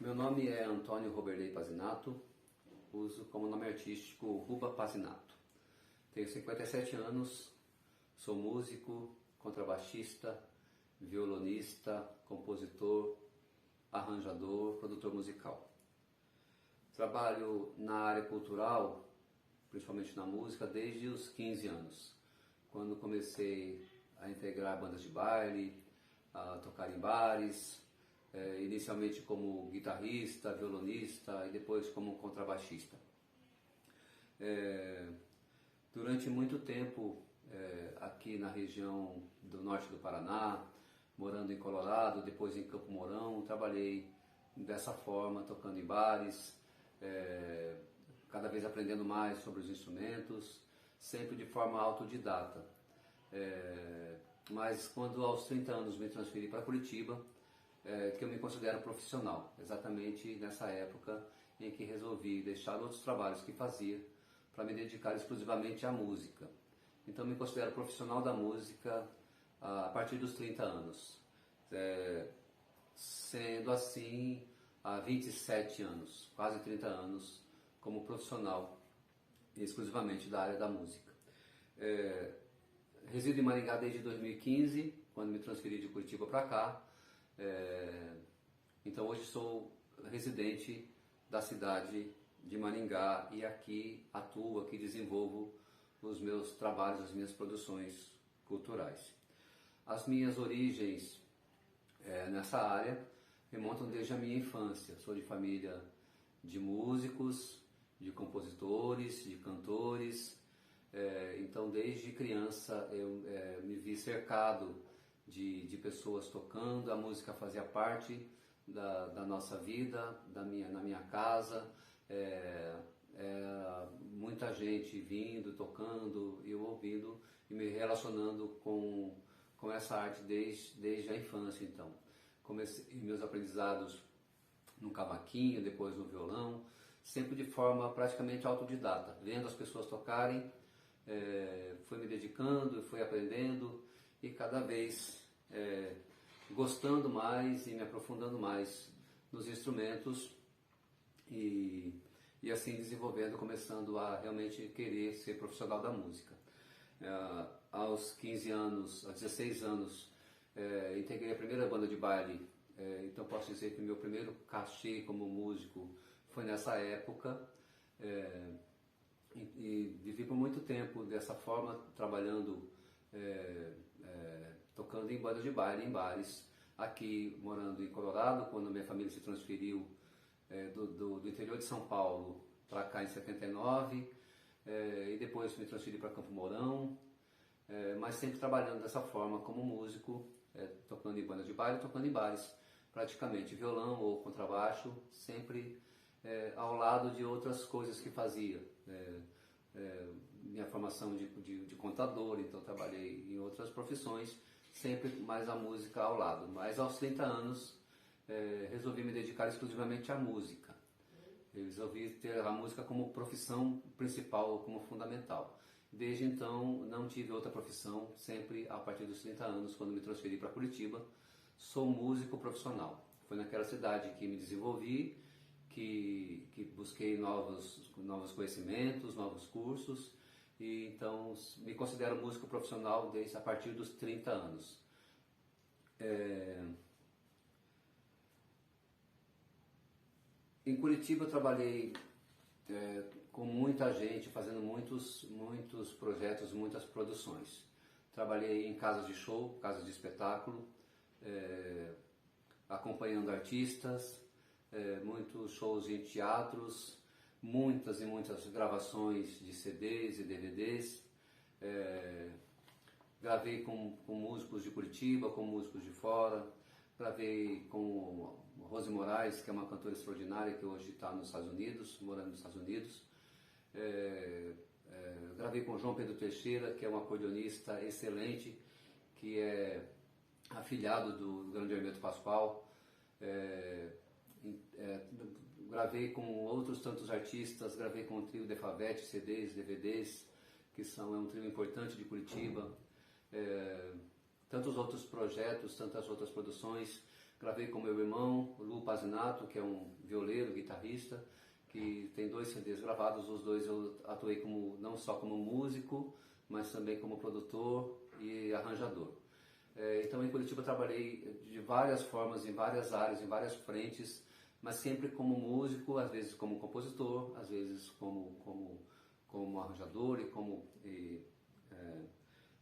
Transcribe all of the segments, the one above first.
Meu nome é Antônio Roberley Pazinato, uso como nome artístico Ruba Pazinato. Tenho 57 anos, sou músico, contrabaixista, violonista, compositor, arranjador, produtor musical. Trabalho na área cultural, principalmente na música, desde os 15 anos, quando comecei a integrar bandas de baile, a tocar em bares, inicialmente como guitarrista, violonista e depois como contrabaixista. Durante muito tempo, aqui na região do norte do Paraná, morando em Colorado, depois em Campo Mourão, trabalhei dessa forma, tocando em bares, cada vez aprendendo mais sobre os instrumentos, sempre de forma autodidata. Mas quando aos 30 anos me transferi para Curitiba, que eu me considero profissional, exatamente nessa época em que resolvi deixar outros trabalhos que fazia para me dedicar exclusivamente à música. Então me considero profissional da música a partir dos 30 anos, sendo assim há 27 anos, quase 30 anos, como profissional exclusivamente da área da música. Resido em Maringá desde 2015, quando me transferi de Curitiba para cá. Então hoje sou residente da cidade de Maringá e aqui atuo, aqui desenvolvo os meus trabalhos, as minhas produções culturais. As minhas origens nessa área remontam desde a minha infância. Sou de família de músicos, de compositores, de cantores. Então desde criança eu me vi cercado de pessoas tocando, a música fazia parte da nossa vida, na minha casa, muita gente vindo, tocando, eu ouvindo e me relacionando com essa arte desde a infância. Então comecei meus aprendizados no cavaquinho, depois no violão, sempre de forma praticamente autodidata, vendo as pessoas tocarem, fui me dedicando, fui aprendendo e cada vez gostando mais e me aprofundando mais nos instrumentos e assim desenvolvendo, começando a realmente querer ser profissional da música. Aos 15 anos, aos 16 anos, integrei a primeira banda de baile, então posso dizer que o meu primeiro cachê como músico foi nessa época. E vivi por muito tempo dessa forma, trabalhando, tocando em bandas de baile, em bares, aqui morando em Colorado, quando minha família se transferiu do interior de São Paulo para cá em 79, e depois me transferi para Campo Mourão, mas sempre trabalhando dessa forma como músico, tocando em bandas de baile, tocando em bares, praticamente violão ou contrabaixo, sempre ao lado de outras coisas que fazia. Minha formação de contador, então trabalhei em outras profissões, sempre mais a música ao lado. Mas aos 30 anos resolvi me dedicar exclusivamente à música. Eu resolvi ter a música como profissão principal, como fundamental. Desde então não tive outra profissão, sempre a partir dos 30 anos, quando me transferi para Curitiba, sou músico profissional. Foi naquela cidade que me desenvolvi, que busquei novos conhecimentos, novos cursos, e então me considero músico profissional desde a partir dos 30 anos. Em Curitiba eu trabalhei com muita gente, fazendo muitos projetos, muitas produções. Trabalhei em casas de show, casas de espetáculo, acompanhando artistas, muitos shows em teatros, muitas e muitas gravações de CDs e DVDs. Gravei com músicos de Curitiba, com músicos de fora. Gravei com Rose Moraes, que é uma cantora extraordinária que hoje está nos Estados Unidos, morando nos Estados Unidos. Gravei com João Pedro Teixeira, que é um acordeonista excelente, que é afilhado do grande Hermeto Pascoal. Gravei com outros tantos artistas, gravei com o trio Defavete, CDs, DVDs, que é um trio importante de Curitiba. Tantos outros projetos, tantas outras produções. Gravei com meu irmão, Lu Pazinato, que é um violeiro, guitarrista, que tem 2 CDs gravados. Os 2 eu atuei como, não só como músico, mas também como produtor e arranjador. Então, em Curitiba, trabalhei de várias formas, em várias áreas, em várias frentes, mas sempre como músico, às vezes como compositor, às vezes como arranjador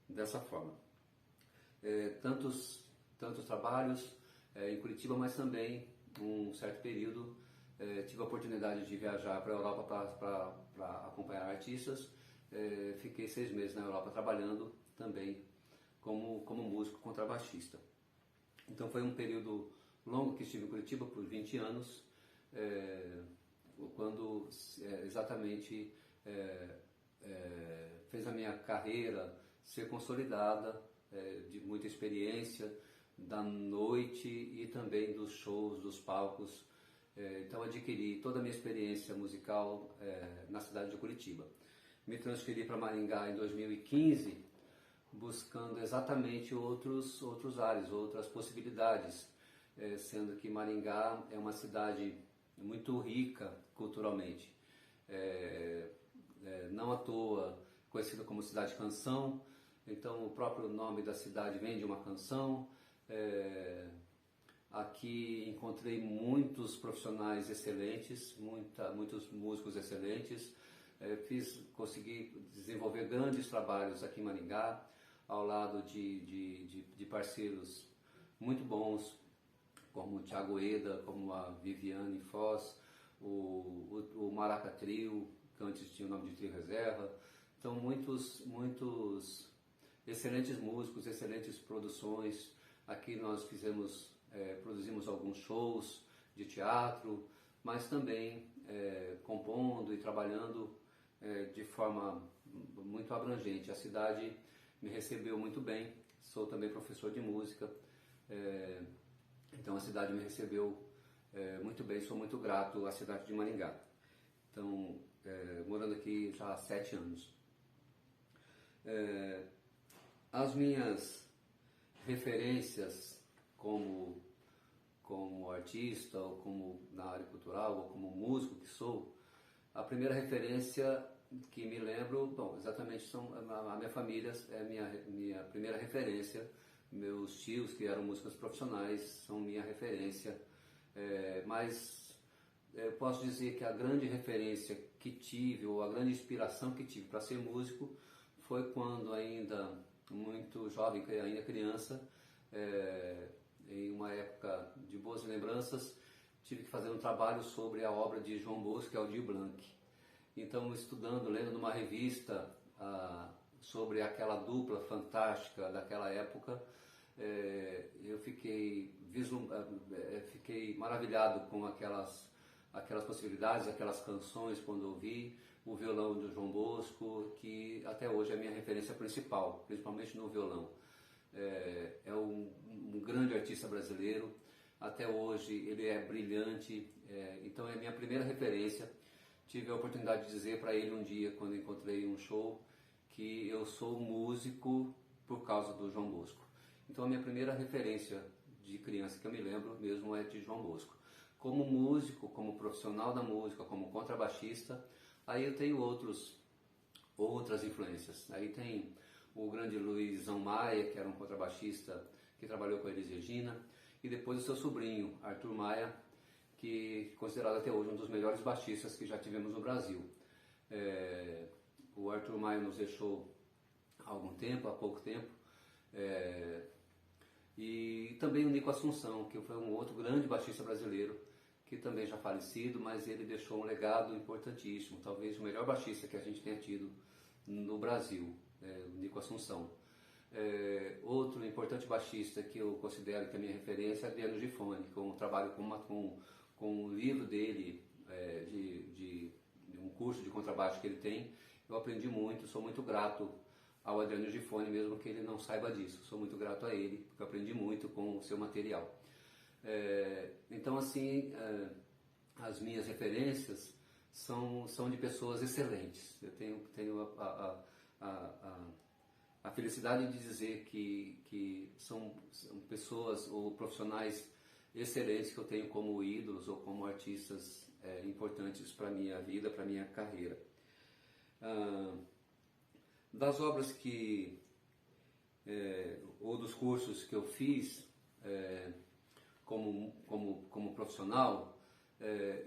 dessa forma. Tantos trabalhos em Curitiba, mas também, um certo período, tive a oportunidade de viajar para a Europa para acompanhar artistas. Fiquei 6 meses na Europa trabalhando também como músico contrabaixista. Então foi um período longo que estive em Curitiba, por 20 anos, quando exatamente fez a minha carreira ser consolidada, de muita experiência, da noite e também dos shows, dos palcos. Então adquiri toda a minha experiência musical na cidade de Curitiba. Me transferi para Maringá em 2015, buscando exatamente outros ares, outras possibilidades, sendo que Maringá é uma cidade muito rica culturalmente. Não à toa conhecida como cidade canção, então o próprio nome da cidade vem de uma canção. Aqui encontrei muitos profissionais excelentes, muitos músicos excelentes. Consegui desenvolver grandes trabalhos aqui em Maringá, ao lado de parceiros muito bons, como o Thiago Eda, como a Viviane Foz, o Maraca Trio, que antes tinha o nome de Trio Reserva. Então, muitos excelentes músicos, excelentes produções. Aqui nós produzimos alguns shows de teatro, mas também compondo e trabalhando de forma muito abrangente. A cidade me recebeu muito bem, sou também professor de música, então a cidade me recebeu muito bem, sou muito grato à cidade de Maringá. Então, morando aqui já há 7 anos. As minhas referências como artista, ou como na área cultural, ou como músico que sou, a primeira referência que me lembro, bom, exatamente a minha família é minha primeira referência. Meus tios, que eram músicos profissionais, são minha referência. Mas eu posso dizer que a grande referência que tive, ou a grande inspiração que tive para ser músico, foi quando ainda muito jovem, ainda criança, em uma época de boas lembranças, tive que fazer um trabalho sobre a obra de João Bosco e Aldir Blanc. Então, estudando, lendo numa revista sobre aquela dupla fantástica daquela época, eu fiquei maravilhado com aquelas possibilidades, aquelas canções, quando ouvi o violão do João Bosco, que até hoje é a minha referência principal, principalmente no violão. É um grande artista brasileiro, até hoje ele é brilhante, então é a minha primeira referência. Tive a oportunidade de dizer para ele um dia, quando encontrei um show, que eu sou músico por causa do João Bosco. Então a minha primeira referência de criança que eu me lembro mesmo é de João Bosco. Como músico, como profissional da música, como contrabaixista, aí eu tenho outras influências. Aí tem o grande Luizão Maia, que era um contrabaixista que trabalhou com a Elis Regina, e depois o seu sobrinho, Arthur Maia, que é considerado até hoje um dos melhores baixistas que já tivemos no Brasil. O Arthur Maia nos deixou há pouco tempo, e também o Nico Assunção, que foi um outro grande baixista brasileiro, que também já falecido, mas ele deixou um legado importantíssimo, talvez o melhor baixista que a gente tenha tido no Brasil, o Nico Assunção. Outro importante baixista que eu considero que é a minha referência é Adriano Gifone, com o trabalho com o livro dele, de um curso de contrabaixo que ele tem. Eu aprendi muito, sou muito grato ao Adriano Gifone, mesmo que ele não saiba disso. Sou muito grato a ele, porque eu aprendi muito com o seu material. Então, assim, as minhas referências são de pessoas excelentes. Eu tenho a felicidade de dizer que são pessoas ou profissionais excelentes que eu tenho como ídolos ou como artistas importantes para a minha vida, para a minha carreira. Das obras ou dos cursos que eu fiz como profissional,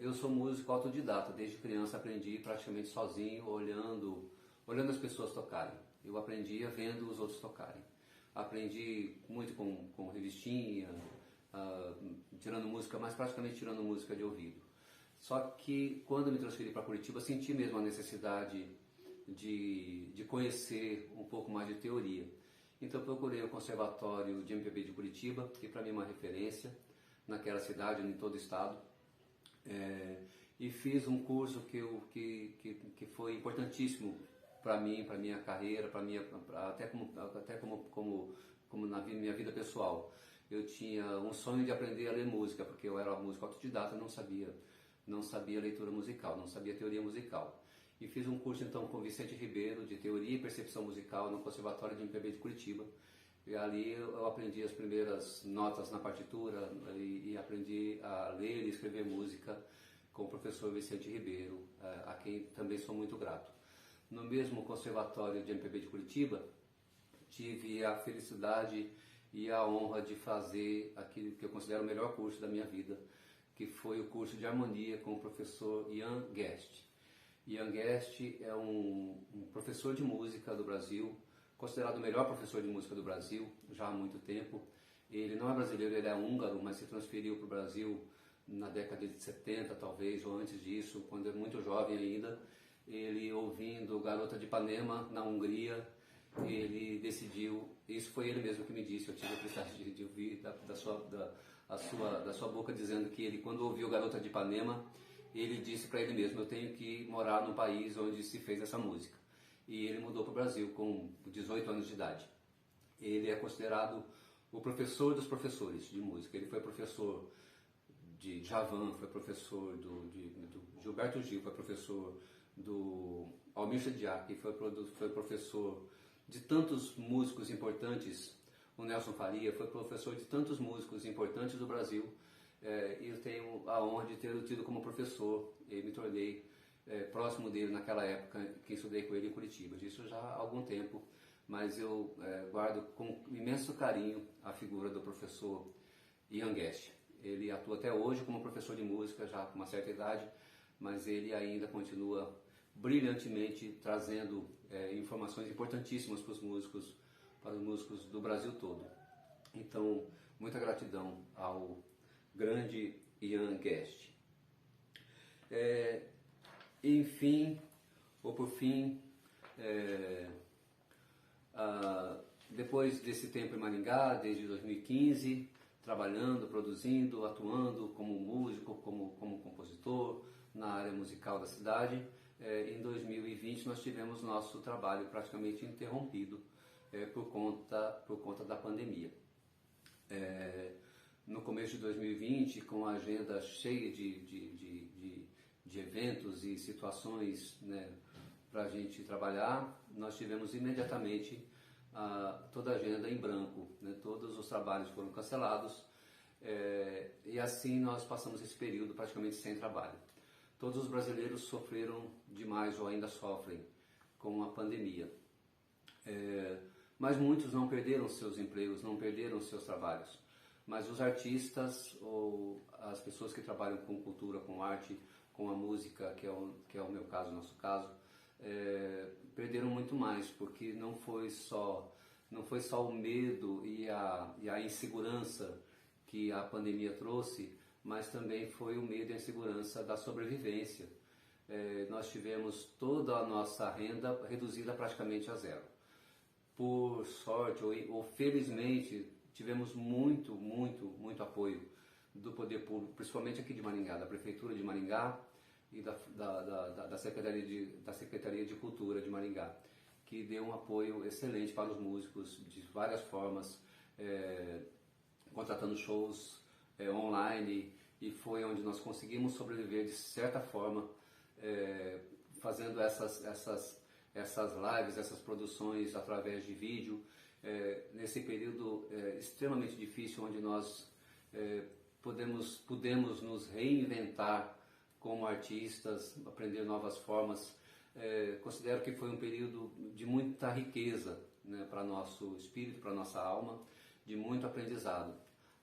eu sou músico autodidata. Desde criança aprendi praticamente sozinho, olhando as pessoas tocarem. Eu aprendia vendo os outros tocarem. Aprendi muito com revistinha, tirando música, mas praticamente tirando música de ouvido. Só que quando me transferi para Curitiba, senti mesmo a necessidade de conhecer um pouco mais de teoria. Então procurei o Conservatório de MPB de Curitiba, que para mim é uma referência naquela cidade, em todo o estado. E fiz um curso que foi importantíssimo para mim, para minha carreira, até como na minha vida pessoal. Eu tinha um sonho de aprender a ler música, porque eu era músico autodidata, não sabia leitura musical, não sabia teoria musical. E fiz um curso então com Vicente Ribeiro de Teoria e Percepção Musical no Conservatório de MPB de Curitiba. E ali eu aprendi as primeiras notas na partitura e aprendi a ler e escrever música com o professor Vicente Ribeiro, a quem também sou muito grato. No mesmo Conservatório de MPB de Curitiba, tive a felicidade e a honra de fazer aquilo que eu considero o melhor curso da minha vida, que foi o curso de harmonia com o professor Ian Guest. Ian Guest é um professor de música do Brasil, considerado o melhor professor de música do Brasil já há muito tempo. Ele não é brasileiro, ele é húngaro, mas se transferiu para o Brasil na década de 70 talvez, ou antes disso, quando era muito jovem ainda. Ele ouvindo Garota de Ipanema na Hungria, ele decidiu, isso foi ele mesmo que me disse, eu tive a felicidade de ouvir da sua boca dizendo que ele, quando ouviu Garota de Ipanema, ele disse para ele mesmo: eu tenho que morar no país onde se fez essa música. E ele mudou para o Brasil com 18 anos de idade. Ele é considerado o professor dos professores de música. Ele foi professor de Djavan, foi professor do Gilberto Gil, foi professor do Almir Sediak, foi professor de tantos músicos importantes, o Nelson Faria, foi professor de tantos músicos importantes do Brasil. E eu tenho a honra de ter o tido como professor e me tornei próximo dele naquela época que estudei com ele em Curitiba. Isso já há algum tempo, mas eu guardo com imenso carinho a figura do professor Ian Guest. Ele atua até hoje como professor de música, já com uma certa idade, mas ele ainda continua brilhantemente trazendo informações importantíssimas para os músicos do Brasil todo. Então, muita gratidão ao grande Ian Guest. Enfim, ou por fim, depois desse tempo em Maringá, desde 2015, trabalhando, produzindo, atuando como músico, como compositor na área musical da cidade, em 2020 nós tivemos nosso trabalho praticamente interrompido por conta da pandemia. No começo de 2020, com a agenda cheia de eventos e situações, né, para a gente trabalhar, nós tivemos imediatamente toda a agenda em branco, né, todos os trabalhos foram cancelados, e assim nós passamos esse período praticamente sem trabalho. Todos os brasileiros sofreram demais ou ainda sofrem com a pandemia, mas muitos não perderam seus empregos, não perderam seus trabalhos. Mas os artistas ou as pessoas que trabalham com cultura, com arte, com a música, que é o meu caso, o nosso caso, perderam muito mais, porque não foi só o medo e a insegurança que a pandemia trouxe, mas também foi o medo e a insegurança da sobrevivência. Nós tivemos toda a nossa renda reduzida praticamente a zero. Por sorte ou felizmente, tivemos muito apoio do poder público, principalmente aqui de Maringá, da Prefeitura de Maringá e da Secretaria de Cultura de Maringá, que deu um apoio excelente para os músicos de várias formas, contratando shows online, e foi onde nós conseguimos sobreviver de certa forma, fazendo essas lives, essas produções através de vídeo, nesse período extremamente difícil, onde nós pudemos nos reinventar como artistas, aprender novas formas. Considero que foi um período de muita riqueza, né, para nosso espírito, para nossa alma, de muito aprendizado,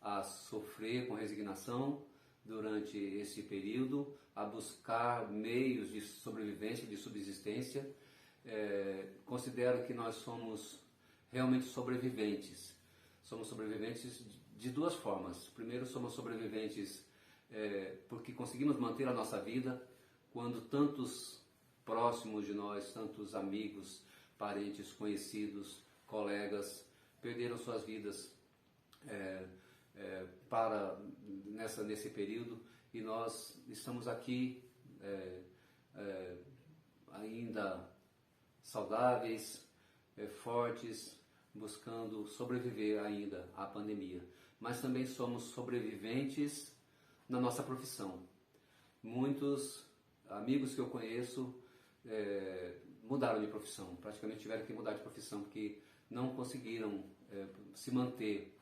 a sofrer com resignação durante esse período, a buscar meios de sobrevivência, de subsistência. Considero que nós somos realmente sobreviventes. Somos sobreviventes de duas formas. Primeiro, somos sobreviventes porque conseguimos manter a nossa vida quando tantos próximos de nós, tantos amigos, parentes, conhecidos, colegas, perderam suas vidas nesse período, e nós estamos aqui ainda saudáveis, fortes, buscando sobreviver ainda à pandemia. Mas também somos sobreviventes na nossa profissão. Muitos amigos que eu conheço mudaram de profissão, praticamente tiveram que mudar de profissão porque não conseguiram se manter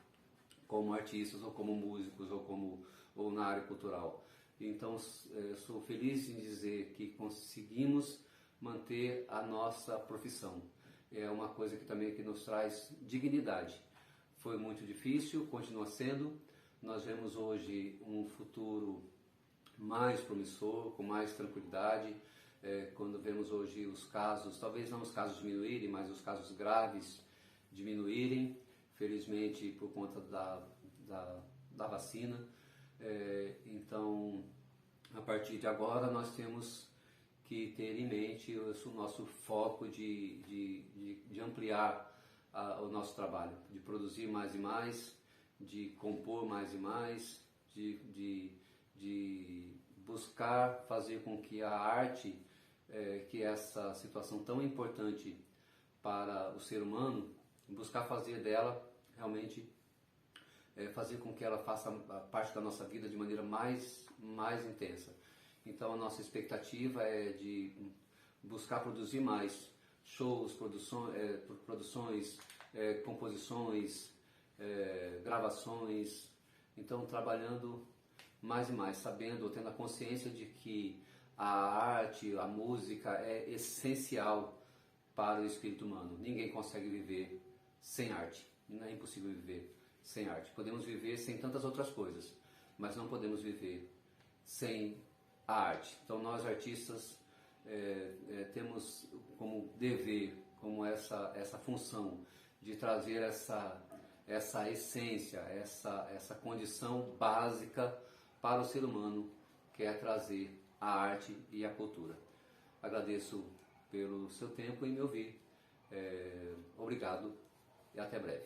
como artistas ou como músicos ou na área cultural. Então sou feliz em dizer que conseguimos manter a nossa profissão. É uma coisa que também que nos traz dignidade. Foi muito difícil, continua sendo. Nós vemos hoje um futuro mais promissor, com mais tranquilidade. Quando vemos hoje os casos, talvez não os casos diminuírem, mas os casos graves diminuírem, felizmente por conta da vacina. Então, a partir de agora, nós temos que ter em mente o nosso foco de ampliar o nosso trabalho, de produzir mais e mais, de compor mais e mais, de buscar fazer com que a arte, que é essa situação tão importante para o ser humano, buscar fazer dela realmente, fazer com que ela faça parte da nossa vida de maneira mais intensa. Então a nossa expectativa é de buscar produzir mais shows, produções, composições, gravações. Então trabalhando mais e mais, sabendo, tendo a consciência de que a arte, a música é essencial para o espírito humano. Ninguém consegue viver sem arte, não é impossível viver sem arte. Podemos viver sem tantas outras coisas, mas não podemos viver sem a arte. Então nós artistas temos como dever, como essa função de trazer essa essência, essa condição básica para o ser humano, que é trazer a arte e a cultura. Agradeço pelo seu tempo em me ouvir. Obrigado e até breve.